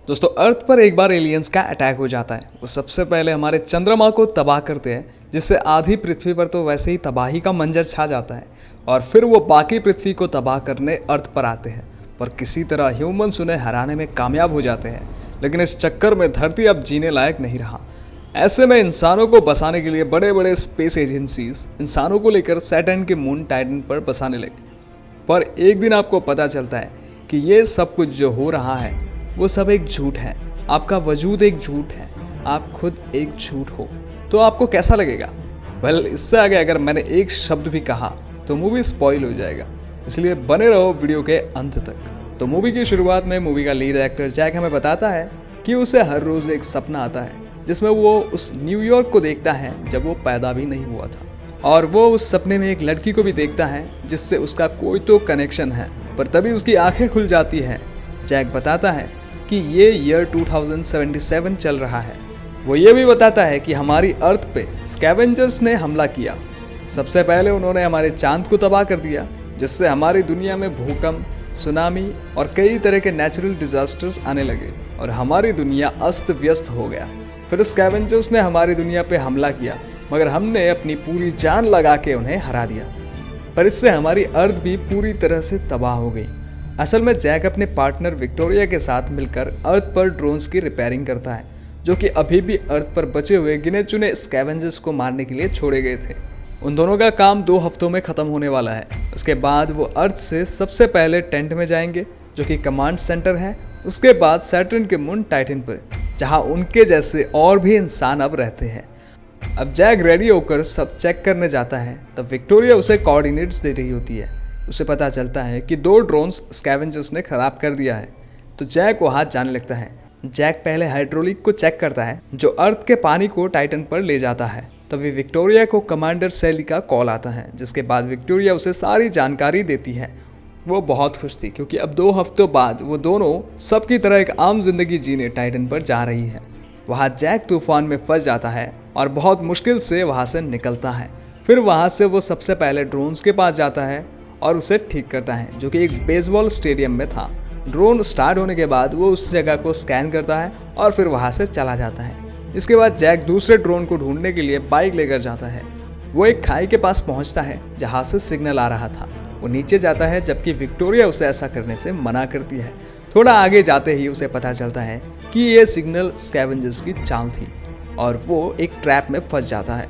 दोस्तों अर्थ पर एक बार एलियंस का अटैक हो जाता है। वो सबसे पहले हमारे चंद्रमा को तबाह करते हैं, जिससे आधी पृथ्वी पर तो वैसे ही तबाही का मंजर छा जाता है। और फिर वो बाकी पृथ्वी को तबाह करने अर्थ पर आते हैं, पर किसी तरह ह्यूमंस उन्हें हराने में कामयाब हो जाते हैं। लेकिन इस चक्कर में धरती अब जीने लायक नहीं रहा। ऐसे में इंसानों को बसाने के लिए बड़े बड़े स्पेस एजेंसीज इंसानों को लेकर सैटर्न के मून टाइटन पर बसाने लगे। पर एक दिन आपको पता चलता है कि ये सब कुछ जो हो रहा है वो सब एक झूठ है। आपका वजूद एक झूठ है, आप खुद एक झूठ हो। तो आपको कैसा लगेगा? वेल, इससे आगे अगर मैंने एक शब्द भी कहा तो मूवी स्पॉइल हो जाएगा, इसलिए बने रहो वीडियो के अंत तक। तो मूवी की शुरुआत में मूवी का लीड एक्टर जैक हमें बताता है कि उसे हर रोज एक सपना आता है जिसमें वो उस न्यूयॉर्क को देखता है जब वो पैदा भी नहीं हुआ था, और वो उस सपने में एक लड़की को भी देखता है जिससे उसका कोई तो कनेक्शन है। पर तभी उसकी आंखें खुल जाती है। जैक बताता है कि ये ईयर 2077 चल रहा है। वो ये भी बताता है कि हमारी अर्थ पे स्कैवेंजर्स ने हमला किया। सबसे पहले उन्होंने हमारे चांद को तबाह कर दिया, जिससे हमारी दुनिया में भूकंप, सुनामी और कई तरह के नेचुरल डिजास्टर्स आने लगे और हमारी दुनिया अस्त व्यस्त हो गया। फिर स्कैवेंजर्स ने हमारी दुनिया पे हमला किया, मगर हमने अपनी पूरी जान लगा के उन्हें हरा दिया। पर इससे हमारी अर्थ भी पूरी तरह से तबाह हो गई। असल में जैक अपने पार्टनर विक्टोरिया के साथ मिलकर अर्थ पर ड्रोन्स की रिपेयरिंग करता है, जो कि अभी भी अर्थ पर बचे हुए गिने चुने स्कैवेंजर्स को मारने के लिए छोड़े गए थे। उन दोनों का काम 2 हफ्तों में ख़त्म होने वाला है। उसके बाद वो अर्थ से सबसे पहले टेंट में जाएंगे, जो कि कमांड सेंटर है। उसके बाद सैटर्न के मून टाइटन पर, जहाँ उनके जैसे और भी इंसान अब रहते हैं। अब जैक रेडी होकर सब चेक करने जाता है, तब विक्टोरिया उसे कोऑर्डिनेट्स दे रही होती है। उसे पता चलता है कि 2 ड्रोन्स स्कैवेंजर्स ने खराब कर दिया है, तो जैक वहाँ जाने लगता है। जैक पहले हाइड्रोलिक को चेक करता है, जो अर्थ के पानी को टाइटन पर ले जाता है। तभी विक्टोरिया को कमांडर सैली का कॉल आता है, जिसके बाद विक्टोरिया उसे सारी जानकारी देती है। वो बहुत खुश थी क्योंकि अब 2 हफ्तों बाद वो दोनों सबकी तरह एक आम जिंदगी जीने टाइटन पर जा रही है। वहाँ जैक तूफान में फंस जाता है और बहुत मुश्किल से वहाँ से निकलता है। फिर वहाँ से वो सबसे पहले ड्रोन्स के पास जाता है और उसे ठीक करता है, जो कि एक बेसबॉल स्टेडियम में था। ड्रोन स्टार्ट होने के बाद वो उस जगह को स्कैन करता है और फिर वहाँ से चला जाता है। इसके बाद जैक दूसरे ड्रोन को ढूंढने के लिए बाइक लेकर जाता है। वो एक खाई के पास पहुँचता है जहाँ से सिग्नल आ रहा था। वो नीचे जाता है, जबकि विक्टोरिया उसे ऐसा करने से मना करती है। थोड़ा आगे जाते ही उसे पता चलता है कि ये सिग्नल स्कैवेंजर्स की चाल थी और वो एक ट्रैप में फंस जाता है।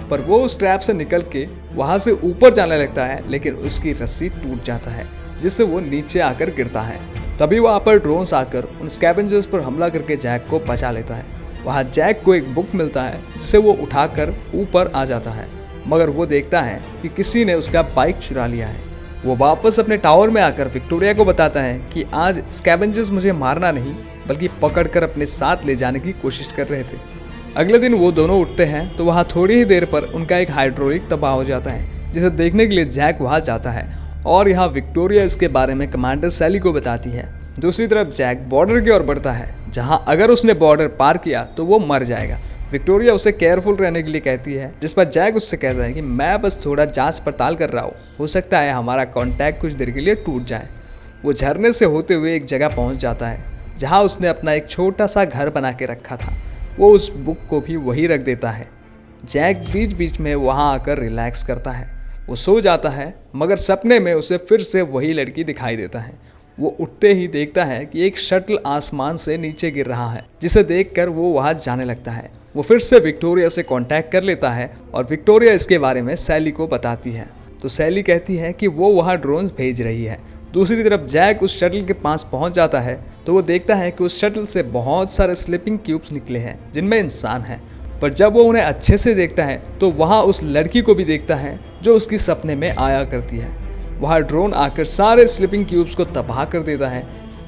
पर वो उस ट्रैप से निकल के वहाँ से ऊपर जाने लगता है, लेकिन उसकी रस्सी टूट जाता है, जिससे वो नीचे आकर गिरता है। तभी वहाँ पर ड्रोन्स आकर उन स्कैवेंजर्स पर हमला करके जैक को बचा लेता है। वहाँ जैक को एक बुक मिलता है, जिसे वो उठाकर ऊपर आ जाता है, मगर वो देखता है कि किसी ने उसका बाइक चुरा लिया है। वो वापस अपने टावर में आकर विक्टोरिया को बताता है कि आज स्कैवेंजर्स मुझे मारना नहीं, बल्कि पकड़कर अपने साथ ले जाने की कोशिश कर रहे थे। अगले दिन वो दोनों उठते हैं तो वहाँ थोड़ी ही देर पर उनका एक हाइड्रोलिक तबाह हो जाता है, जिसे देखने के लिए जैक वहाँ जाता है और यहाँ विक्टोरिया इसके बारे में कमांडर सैली को बताती है। दूसरी तरफ जैक बॉर्डर की ओर बढ़ता है, जहाँ अगर उसने बॉर्डर पार किया तो वो मर जाएगा। विक्टोरिया उसे केयरफुल रहने के लिए कहती है, जिस पर जैक उससे कहता है कि मैं बस थोड़ा जांच पड़ताल कर रहा हूँ, हो सकता है हमारा कॉन्टैक्ट कुछ देर के लिए टूट जाए। वो झरने से होते हुए एक जगह पहुँच जाता है जहाँ उसने अपना एक छोटा सा घर बना के रखा था। वो उस बुक को भी वहीं रख देता है। जैक बीच बीच में वहाँ आकर रिलैक्स करता है। वो सो जाता है, मगर सपने में उसे फिर से वही लड़की दिखाई देता है। वो उठते ही देखता है कि एक शटल आसमान से नीचे गिर रहा है, जिसे देखकर वो वहाँ जाने लगता है। वो फिर से विक्टोरिया से कांटेक्ट कर लेता है और विक्टोरिया इसके बारे में सैली को बताती है। तो सैली कहती है कि वो वहाँ ड्रोन भेज रही है। दूसरी तरफ जैक उस शटल के पास पहुंच जाता है तो वो देखता है कि उस शटल से बहुत सारे स्लीपिंग क्यूब्स निकले हैं, जिनमें इंसान है। पर जब वो उन्हें अच्छे से देखता है तो वहाँ उस लड़की को भी देखता है जो उसकी सपने में आया करती है। वहाँ ड्रोन आकर सारे स्लीपिंग क्यूब्स को तबाह कर देता है,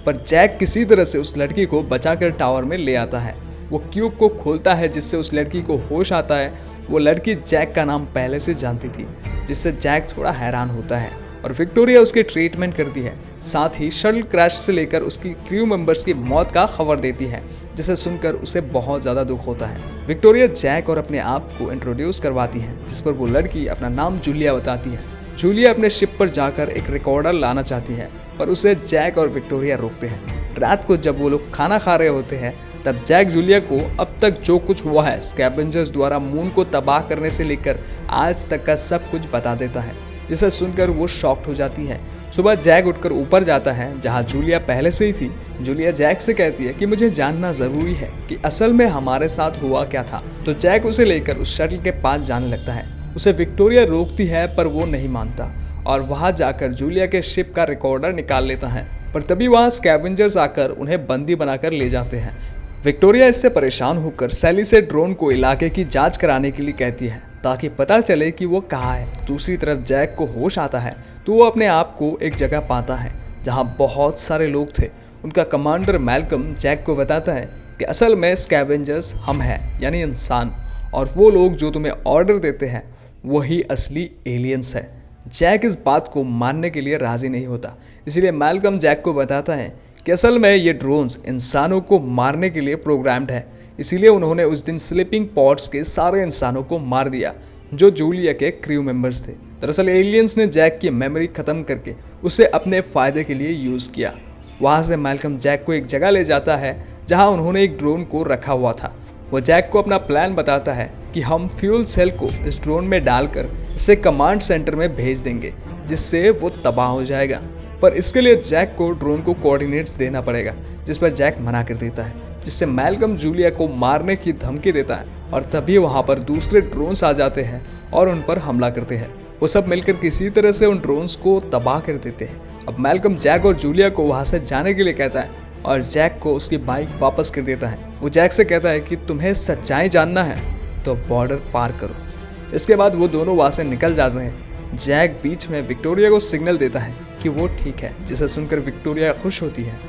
पर जैक किसी तरह से उस लड़की को बचाकर टावर में ले आता है। वो क्यूब को खोलता है, जिससे उस लड़की को होश आता है। वो लड़की जैक का नाम पहले से जानती थी, जिससे जैक थोड़ा हैरान होता है और विक्टोरिया उसकी ट्रीटमेंट करती है। साथ ही शटल क्रैश से लेकर उसकी क्रू मेंबर्स की मौत का खबर देती है, जिसे सुनकर उसे बहुत ज़्यादा दुख होता है। विक्टोरिया जैक और अपने आप को इंट्रोड्यूस करवाती है, जिस पर वो लड़की अपना नाम जूलिया बताती है। जूलिया अपने शिप पर जाकर एक रिकॉर्डर लाना चाहती है, पर उसे जैक और विक्टोरिया रोकते हैं, रात को जब वो लोग खाना खा रहे होते हैं तब जैक जूलिया को अब तक जो कुछ हुआ है स्कैवेंजर्स द्वारा मून को तबाह करने से लेकर आज तक का सब कुछ बता देता है, जिसे सुनकर वो शॉक्ड हो जाती है। सुबह जैक उठकर ऊपर जाता है जहाँ जूलिया पहले से ही थी। जूलिया जैक से कहती है कि मुझे जानना जरूरी है कि असल में हमारे साथ हुआ क्या था। तो जैक उसे लेकर उस शटल के पास जाने लगता है। उसे विक्टोरिया रोकती है पर वो नहीं मानता और वहां जाकर जूलिया के शिप का रिकॉर्डर निकाल लेता है। पर तभी वहां स्कैवेंजर्स आकर उन्हें बंदी बनाकर ले जाते हैं। विक्टोरिया इससे परेशान होकर सैली से ड्रोन को इलाके की जांच कराने के लिए कहती है ताकि पता चले कि वो कहाँ है। दूसरी तरफ जैक को होश आता है तो वो अपने आप को एक जगह पाता है जहाँ बहुत सारे लोग थे। उनका कमांडर मैल्कम जैक को बताता है कि असल में स्कैवेंजर्स हम हैं, यानी इंसान, और वो लोग जो तुम्हें ऑर्डर देते हैं वही असली एलियंस है। जैक इस बात को मानने के लिए राजी नहीं होता, इसलिए मैल्कम जैक को बताता है कि असल में ये ड्रोन्स इंसानों को मारने के लिए प्रोग्राम्ड है। इसीलिए उन्होंने उस दिन स्लीपिंग पॉड्स के सारे इंसानों को मार दिया जो जूलिया के क्रू मेंबर्स थे। दरअसल एलियंस ने जैक की मेमोरी खत्म करके उसे अपने फायदे के लिए यूज़ किया। वहाँ से मैल्कम जैक को एक जगह ले जाता है जहाँ उन्होंने एक ड्रोन को रखा हुआ था। वो जैक को अपना प्लान बताता है कि हम फ्यूल सेल को इस ड्रोन में डालकर इसे कमांड सेंटर में भेज देंगे जिससे वो तबाह हो जाएगा। पर इसके लिए जैक को ड्रोन को कोऑर्डिनेट्स देना पड़ेगा, जिस पर जैक मना कर देता है, जिससे मैल्कम जूलिया को मारने की धमकी देता है। और तभी वहाँ पर दूसरे ड्रोन्स आ जाते हैं और उन पर हमला करते हैं। वो सब मिलकर किसी तरह से उन ड्रोन्स को तबाह कर देते हैं। अब मैल्कम जैक और जूलिया को वहाँ से जाने के लिए कहता है और जैक को उसकी बाइक वापस कर देता है। वो जैक से कहता है कि तुम्हें सच्चाई जानना है तो बॉर्डर पार करो। इसके बाद वो दोनों वहाँ से निकल जाते हैं। जैक बीच में विक्टोरिया को सिग्नल देता है कि वो ठीक है, जिसे सुनकर विक्टोरिया खुश होती है।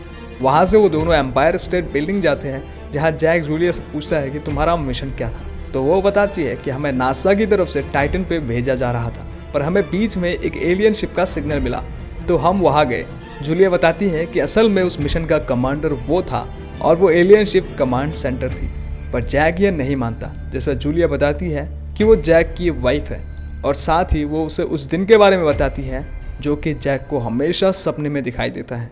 वहाँ से वो दोनों एम्पायर स्टेट बिल्डिंग जाते हैं जहाँ जैक जूलिया से पूछता है कि तुम्हारा मिशन क्या था। तो वो बताती है कि हमें नासा की तरफ से टाइटन पे भेजा जा रहा था, पर हमें बीच में एक एलियन शिप का सिग्नल मिला तो हम वहाँ गए। जूलिया बताती है कि असल में उस मिशन का कमांडर वो था और वो एलियन शिप कमांड सेंटर थी, पर जैक यह नहीं मानता। जिस पर जूलिया बताती है कि वो जैक की वाइफ है और साथ ही वो उसे उस दिन के बारे में बताती है जो कि जैक को हमेशा सपने में दिखाई देता है।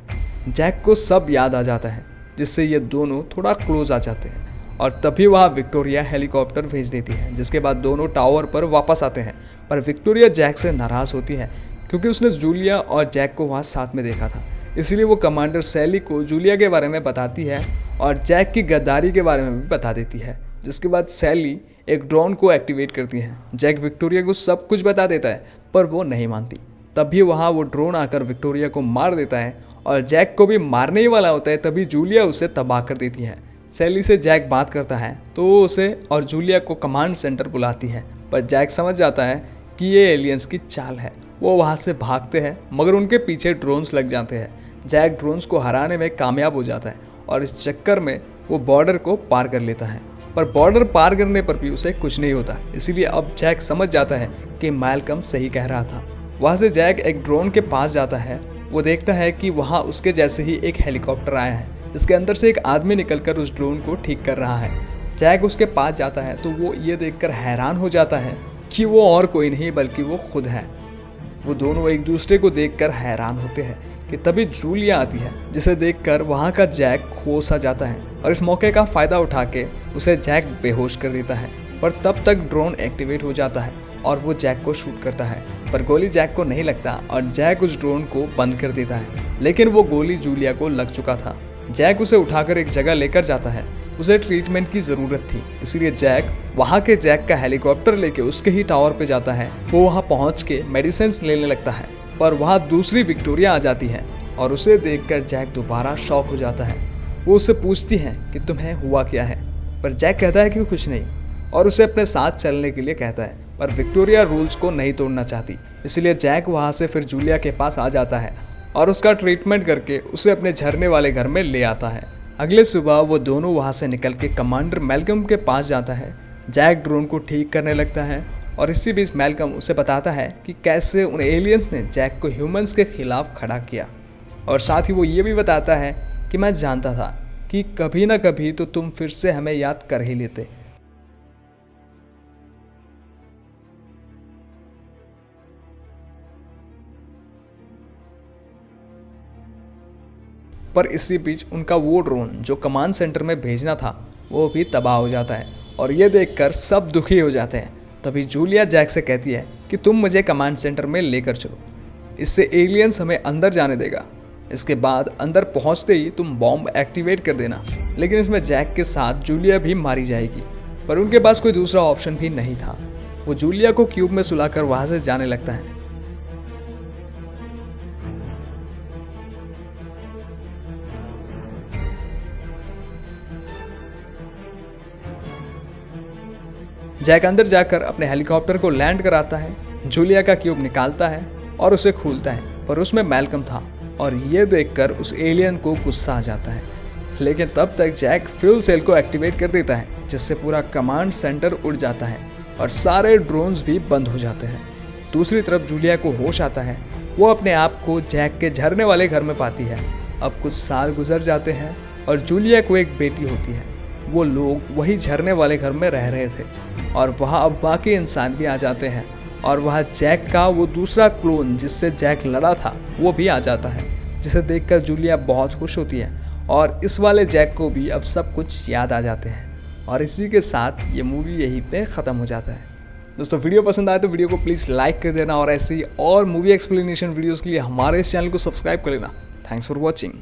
जैक को सब याद आ जाता है, जिससे ये दोनों थोड़ा क्लोज आ जाते हैं और तभी वहाँ विक्टोरिया हेलीकॉप्टर भेज देती है, जिसके बाद दोनों टावर पर वापस आते हैं। पर विक्टोरिया जैक से नाराज़ होती है क्योंकि उसने जूलिया और जैक को वहाँ साथ में देखा था। इसलिए वो कमांडर सैली को जूलिया के बारे में बताती है और जैक की गद्दारी के बारे में भी बता देती है। जिसके बाद सैली एक ड्रोन को एक्टिवेट करती है। जैक विक्टोरिया को सब कुछ बता देता है पर वो नहीं मानती। तभी वहाँ वो ड्रोन आकर विक्टोरिया को मार देता है और जैक को भी मारने ही वाला होता है। तभी जूलिया उसे तबाह कर देती है। सैली से जैक बात करता है तो वो उसे और जूलिया को कमांड सेंटर बुलाती है, पर जैक समझ जाता है कि ये एलियंस की चाल है। वो वहाँ से भागते हैं मगर उनके पीछे ड्रोन्स लग जाते हैं। जैक ड्रोन्स को हराने में कामयाब हो जाता है और इस चक्कर में वो बॉर्डर को पार कर लेता है। पर बॉर्डर पार करने पर भी उसे कुछ नहीं होता। इसीलिए अब जैक समझ जाता है कि मैल्कम सही कह रहा था। वहाँ से जैक एक ड्रोन के पास जाता है। वो देखता है कि वहाँ उसके जैसे ही एक हेलीकॉप्टर आया है जिसके अंदर से एक आदमी निकलकर उस ड्रोन को ठीक कर रहा है। जैक उसके पास जाता है तो वो ये देखकर हैरान हो जाता है कि वो और कोई नहीं बल्कि वो खुद है। वो दोनों एक दूसरे को देखकर हैरान होते हैं कि तभी जूलिया आती है, जिसे देखकर वहाँ का जैक होश आ जाता है और इस मौके का फ़ायदा उठा के उसे जैक बेहोश कर देता है। पर तब तक ड्रोन एक्टिवेट हो जाता है और वो जैक को शूट करता है, पर गोली जैक को नहीं लगता और जैक उस ड्रोन को बंद कर देता है। लेकिन वो गोली जूलिया को लग चुका था। जैक उसे उठाकर एक जगह लेकर जाता है। उसे ट्रीटमेंट की ज़रूरत थी, इसलिए जैक वहाँ के जैक का हेलीकॉप्टर लेके उसके ही टावर पे जाता है। वो वहाँ पहुँच के मेडिसिन लेने लगता है, पर वहाँ दूसरी विक्टोरिया आ जाती है और उसे देखकर जैक दोबारा शॉक हो जाता है। वो उससे पूछती है कि तुम्हें हुआ क्या है, पर जैक कहता है कि कुछ नहीं और उसे अपने साथ चलने के लिए कहता है। पर विक्टोरिया रूल्स को नहीं तोड़ना चाहती, इसलिए जैक वहाँ से फिर जूलिया के पास आ जाता है और उसका ट्रीटमेंट करके उसे अपने झरने वाले घर में ले आता है। अगले सुबह वो दोनों वहाँ से निकल के कमांडर मैल्कम के पास जाता है। जैक ड्रोन को ठीक करने लगता है और इसी बीच मैल्कम उसे बताता है कि कैसे उन एलियंस ने जैक को ह्यूमंस के खिलाफ खड़ा किया, और साथ ही वो ये भी बताता है कि मैं जानता था कि कभी ना कभी तो तुम फिर से हमें याद कर ही लेते। पर इसी बीच उनका वो ड्रोन जो कमांड सेंटर में भेजना था वो भी तबाह हो जाता है और ये देखकर सब दुखी हो जाते हैं। तभी जूलिया जैक से कहती है कि तुम मुझे कमांड सेंटर में लेकर चलो, इससे एलियंस हमें अंदर जाने देगा। इसके बाद अंदर पहुंचते ही तुम बॉम्ब एक्टिवेट कर देना। लेकिन इसमें जैक के साथ जूलिया भी मारी जाएगी, पर उनके पास कोई दूसरा ऑप्शन भी नहीं था। वो जूलिया को क्यूब में सुलाकर वहां से जाने लगता है। जैक अंदर जाकर अपने हेलीकॉप्टर को लैंड कराता है, जूलिया का क्यूब निकालता है और उसे खोलता है, पर उसमें मैल्कम था और ये देखकर उस एलियन को गुस्सा आ जाता है। लेकिन तब तक जैक फ्यूल सेल को एक्टिवेट कर देता है, जिससे पूरा कमांड सेंटर उड़ जाता है और सारे ड्रोन्स भी बंद हो जाते हैं। दूसरी तरफ जूलिया को होश आता है। वो अपने आप को जैक के झरने वाले घर में पाती है। अब कुछ साल गुजर जाते हैं और जूलिया को एक बेटी होती है। वो लोग वही झरने वाले घर में रह रहे थे और वहाँ अब बाकी इंसान भी आ जाते हैं और वहाँ जैक का वो दूसरा क्लोन जिससे जैक लड़ा था वो भी आ जाता है, जिसे देखकर जूलिया बहुत खुश होती है और इस वाले जैक को भी अब सब कुछ याद आ जाते हैं। और इसी के साथ ये मूवी यहीं पे ख़त्म हो जाता है। दोस्तों वीडियो पसंद आए तो वीडियो को प्लीज़ लाइक कर देना और ऐसी और मूवी एक्सप्लेनेशन वीडियोज़ के लिए हमारे इस चैनल को सब्सक्राइब कर लेना। Thanks for watching.